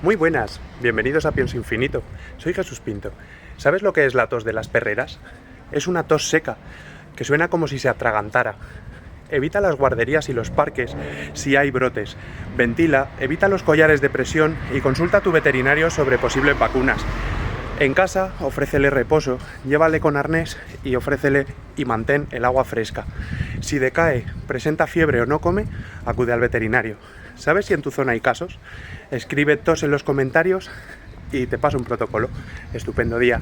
Muy buenas, bienvenidos a Pienso Infinito. Soy Jesús Pinto. ¿Sabes lo que es la tos de las perreras? Es una tos seca, que suena como si se atragantara. Evita las guarderías y los parques si hay brotes. Ventila, evita los collares de presión y consulta a tu veterinario sobre posibles vacunas. En casa, ofrécele reposo, llévale con arnés y ofrécele y mantén el agua fresca. Si decae, presenta fiebre o no come, acude al veterinario. ¿Sabes si en tu zona hay casos? Escribe tos en los comentarios y te paso un protocolo. Estupendo día.